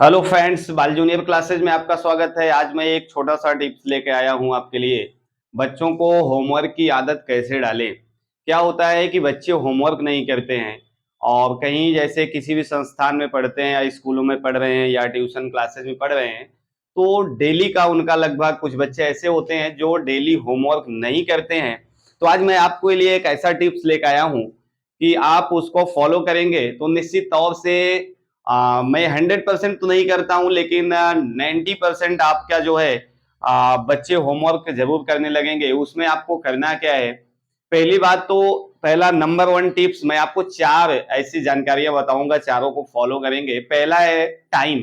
Hello friends, बाल junior classes में आपका स्वागत है। आज मैं एक छोटा सा टिप्स लेके आया हूं आपके लिए। बच्चों को होमवर्क की आदत कैसे डालें। क्या होता है कि बच्चे होमवर्क नहीं करते हैं और कहीं जैसे किसी भी संस्थान में पढ़ते हैं या स्कूलों में पढ़ रहे हैं या ट्यूशन क्लासेज में पढ़ रहे हैं, तो डेली का उनका लगभग कुछ बच्चे ऐसे होते हैं जो डेली होमवर्क नहीं करते हैं। तो आज मैं आपके लिए एक ऐसा टिप्स लेके आया हूँ कि आप उसको फॉलो करेंगे तो निश्चित तौर से मैं 100% तो नहीं करता हूँ, लेकिन 90% आपका जो है बच्चे होमवर्क जरूर करने लगेंगे। उसमें आपको करना क्या है, पहली बात तो पहला नंबर वन टिप्स मैं आपको चार ऐसी जानकारियां बताऊंगा, चारों को फॉलो करेंगे। पहला है टाइम।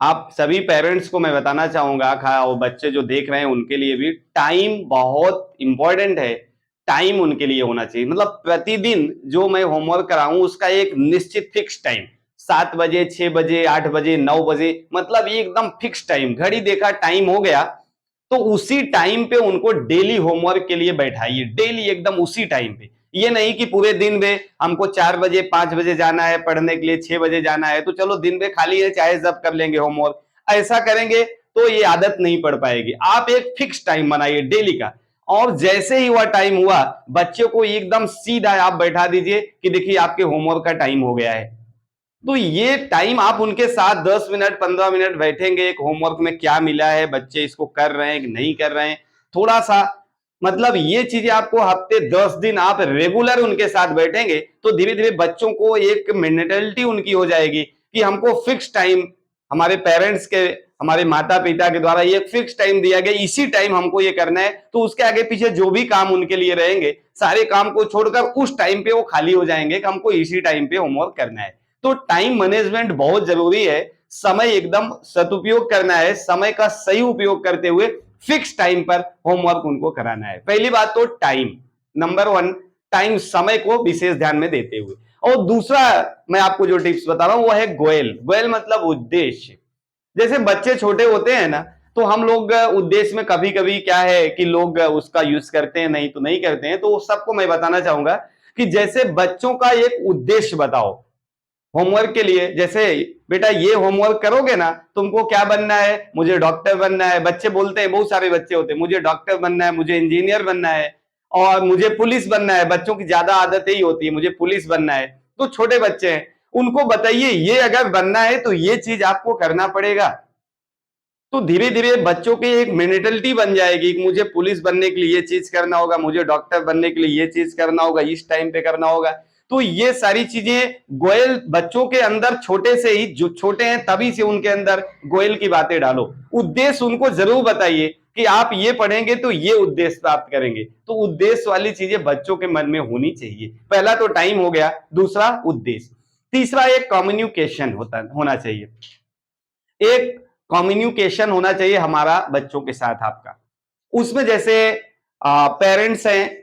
आप सभी पेरेंट्स को मैं बताना चाहूंगा, और बच्चे जो देख रहे हैं उनके लिए भी टाइम बहुत इंपॉर्टेंट है। टाइम उनके लिए होना चाहिए, मतलब प्रतिदिन जो मैं होमवर्क कराऊं उसका एक निश्चित फिक्स टाइम, 7 बजे, 6 बजे, 8 बजे, 9 बजे, मतलब ये एकदम फिक्स टाइम। घड़ी देखा टाइम हो गया तो उसी टाइम पे उनको डेली होमवर्क के लिए बैठाइए, डेली एकदम उसी टाइम पे। ये नहीं कि पूरे दिन में हमको 4 बजे 5 बजे जाना है पढ़ने के लिए, 6 बजे जाना है तो चलो दिन में खाली है चाहे जब कर लेंगे होमवर्क। ऐसा करेंगे तो ये आदत नहीं पड़ पाएगी। आप एक फिक्स टाइम बनाइए डेली का, और जैसे ही वह टाइम हुआ बच्चे को एकदम सीधा आप बैठा दीजिए कि देखिए आपके होमवर्क का टाइम हो गया है। तो ये टाइम आप उनके साथ 10 मिनट 15 मिनट बैठेंगे, एक होमवर्क में क्या मिला है, बच्चे इसको कर रहे हैं कि नहीं कर रहे हैं, थोड़ा सा, मतलब ये चीजें आपको हफ्ते 10 दिन आप रेगुलर उनके साथ बैठेंगे तो धीरे धीरे बच्चों को एक मेंटेलिटी उनकी हो जाएगी कि हमको फिक्स टाइम, हमारे पेरेंट्स के, हमारे माता पिता के द्वारा ये फिक्स टाइम दिया गया, इसी टाइम हमको ये करना है। तो उसके आगे पीछे जो भी काम उनके लिए रहेंगे सारे काम को छोड़कर उस टाइम पे वो खाली हो जाएंगे कि हमको इसी टाइम पे होमवर्क करना है। तो टाइम मैनेजमेंट बहुत जरूरी है। समय एकदम सदुपयोग करना है, समय का सही उपयोग करते हुए फिक्स टाइम पर होमवर्क उनको कराना है। पहली बात तो टाइम, नंबर वन, टाइम, समय को विशेष ध्यान में देते हुए। और दूसरा मैं आपको जो टिप्स बता रहा हूं वो है गोयल। गोयल मतलब उद्देश्य। जैसे बच्चे छोटे होते हैं ना, तो हम लोग उद्देश्य में कभी कभी क्या है कि लोग उसका यूज करते हैं, नहीं तो नहीं करते हैं। तो सबको मैं बताना चाहूंगा कि जैसे बच्चों का एक उद्देश्य बताओ होमवर्क के लिए। जैसे बेटा ये होमवर्क करोगे ना, तुमको क्या बनना है, मुझे डॉक्टर बनना है। बच्चे बोलते हैं, बहुत सारे बच्चे होते हैं, मुझे डॉक्टर बनना है, मुझे इंजीनियर बनना है और मुझे पुलिस बनना है। बच्चों की ज्यादा आदत यही होती है, मुझे पुलिस बनना है। तो छोटे बच्चे हैं, उनको बताइए ये अगर बनना है तो ये चीज आपको करना पड़ेगा। तो धीरे धीरे बच्चों की एक मेंटेलिटी बन जाएगी कि मुझे पुलिस बनने के लिए ये चीज करना होगा, मुझे डॉक्टर बनने के लिए ये चीज करना होगा, इस टाइम पे करना होगा। तो ये सारी चीजें गोयल बच्चों के अंदर छोटे से ही, जो छोटे हैं तभी से उनके अंदर गोयल की बातें डालो। उद्देश्य उनको जरूर बताइए कि आप ये पढ़ेंगे तो ये उद्देश्य प्राप्त करेंगे। तो उद्देश्य वाली चीजें बच्चों के मन में होनी चाहिए। पहला तो टाइम हो गया, दूसरा उद्देश्य, तीसरा एक कम्युनिकेशन होना चाहिए। एक कम्युनिकेशन होना चाहिए हमारा बच्चों के साथ आपका। उसमें जैसे पेरेंट्स हैं,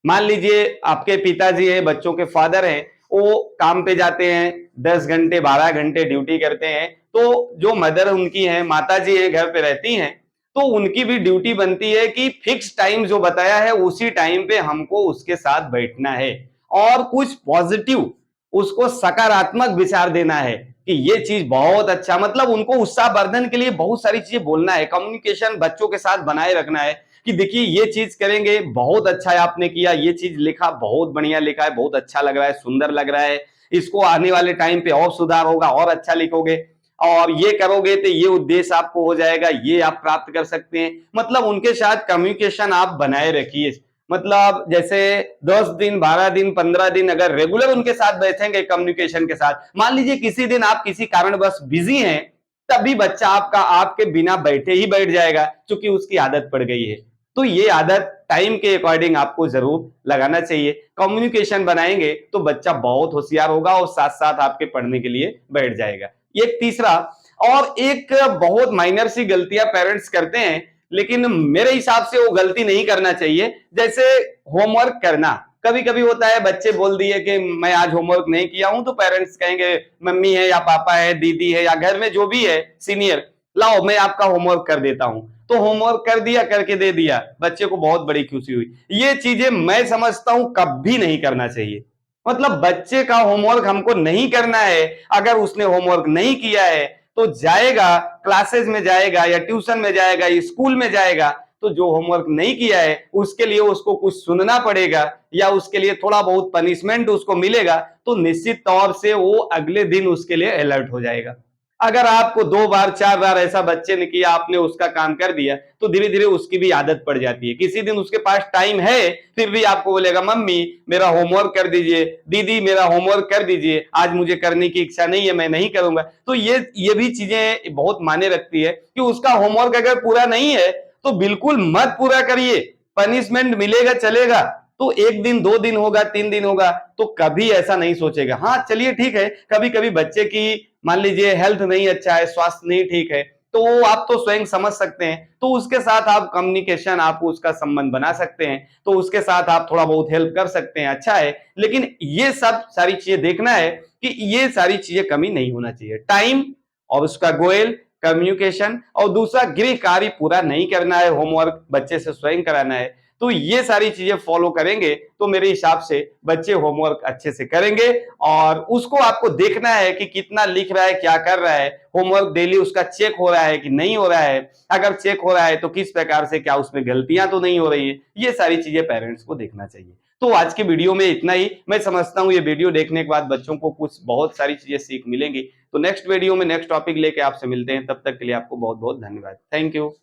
मान लीजिए आपके पिताजी हैं, बच्चों के फादर हैं, वो काम पे जाते हैं, 10 घंटे 12 घंटे ड्यूटी करते हैं। तो जो मदर उनकी हैं, माता जी हैं, घर पे रहती हैं, तो उनकी भी ड्यूटी बनती है कि फिक्स टाइम जो बताया है उसी टाइम पे हमको उसके साथ बैठना है और कुछ पॉजिटिव, उसको सकारात्मक विचार देना है कि ये चीज बहुत अच्छा, मतलब उनको उत्साहवर्धन के लिए बहुत सारी चीजें बोलना है। कम्युनिकेशन बच्चों के साथ बनाए रखना है कि देखिए ये चीज करेंगे, बहुत अच्छा है आपने किया, ये चीज लिखा बहुत बढ़िया लिखा है, बहुत अच्छा लग रहा है, सुंदर लग रहा है, इसको आने वाले टाइम पे और सुधार होगा और अच्छा लिखोगे, और ये करोगे तो ये उद्देश्य आपको हो जाएगा, ये आप प्राप्त कर सकते हैं। मतलब उनके साथ कम्युनिकेशन आप बनाए रखिए। मतलब जैसे 10 दिन 12 दिन 15 दिन अगर रेगुलर उनके साथ बैठेंगे कम्युनिकेशन के साथ, मान लीजिए किसी दिन आप किसी कारणवश बिजी हैं, तभी बच्चा आपका आपके बिना बैठे ही बैठ जाएगा, क्योंकि उसकी आदत पड़ गई है। तो ये आदत टाइम के अकॉर्डिंग आपको जरूर लगाना चाहिए। कम्युनिकेशन बनाएंगे तो बच्चा बहुत होशियार होगा और साथ साथ आपके पढ़ने के लिए बैठ जाएगा। ये तीसरा। और एक बहुत माइनर सी गलतियां पेरेंट्स करते हैं, लेकिन मेरे हिसाब से वो गलती नहीं करना चाहिए। जैसे होमवर्क करना, कभी कभी होता है बच्चे बोल दिए कि मैं आज होमवर्क नहीं किया हूं, तो पेरेंट्स कहेंगे, मम्मी है या पापा है, दीदी है या घर में जो भी है सीनियर, लाओ मैं आपका होमवर्क कर देता हूं। तो होमवर्क कर दिया, करके दे दिया, बच्चे को बहुत बड़ी खुशी हुई। ये चीजें मैं समझता हूं कभी नहीं करना चाहिए। मतलब बच्चे का होमवर्क हमको नहीं करना है। अगर उसने होमवर्क नहीं किया है तो जाएगा, क्लासेस में जाएगा या ट्यूशन में जाएगा, स्कूल में जाएगा, तो जो होमवर्क नहीं किया है उसके लिए उसको कुछ सुनना पड़ेगा या उसके लिए थोड़ा बहुत पनिशमेंट उसको मिलेगा, तो निश्चित तौर से वो अगले दिन उसके लिए अलर्ट हो जाएगा। अगर आपको 2 बार 4 बार ऐसा बच्चे ने किया, आपने उसका काम कर दिया, तो धीरे धीरे उसकी भी आदत पड़ जाती है। किसी दिन उसके पास टाइम है, फिर भी आपको बोलेगा मम्मी मेरा होमवर्क कर दीजिए, दीदी मेरा होमवर्क कर दीजिए, आज मुझे करने की इच्छा नहीं है, मैं नहीं करूंगा। तो ये भी चीजें बहुत मायने रखती है कि उसका होमवर्क अगर पूरा नहीं है तो बिल्कुल मत पूरा करिए, पनिशमेंट मिलेगा चलेगा। तो 1 दिन 2 दिन होगा, 3 दिन होगा, तो कभी ऐसा नहीं सोचेगा। हाँ चलिए ठीक है, कभी कभी बच्चे की मान लीजिए हेल्थ नहीं अच्छा है, स्वास्थ्य नहीं ठीक है, तो वो आप तो स्वयं समझ सकते हैं, तो उसके साथ आप कम्युनिकेशन, आप उसका संबंध बना सकते हैं, तो उसके साथ आप थोड़ा बहुत हेल्प कर सकते हैं, अच्छा है। लेकिन ये सब सारी चीजें देखना है कि ये सारी चीजें कमी नहीं होना चाहिए। टाइम और उसका गोयल, कम्युनिकेशन, और दूसरा गृह कार्य पूरा नहीं करना है, होमवर्क बच्चे से स्वयं कराना है। तो ये सारी चीजें फॉलो करेंगे तो मेरे हिसाब से बच्चे होमवर्क अच्छे से करेंगे। और उसको आपको देखना है कि कितना लिख रहा है, क्या कर रहा है, होमवर्क डेली उसका चेक हो रहा है कि नहीं हो रहा है, अगर चेक हो रहा है तो किस प्रकार से, क्या उसमें गलतियां तो नहीं हो रही है, ये सारी चीजें पेरेंट्स को देखना चाहिए। तो आज की वीडियो में इतना ही। मैं समझता हूं ये वीडियो देखने के बाद बच्चों को कुछ बहुत सारी चीजें सीख मिलेंगी। तो नेक्स्ट वीडियो में नेक्स्ट टॉपिक लेके आपसे मिलते हैं, तब तक के लिए आपको बहुत बहुत धन्यवाद। Thank you.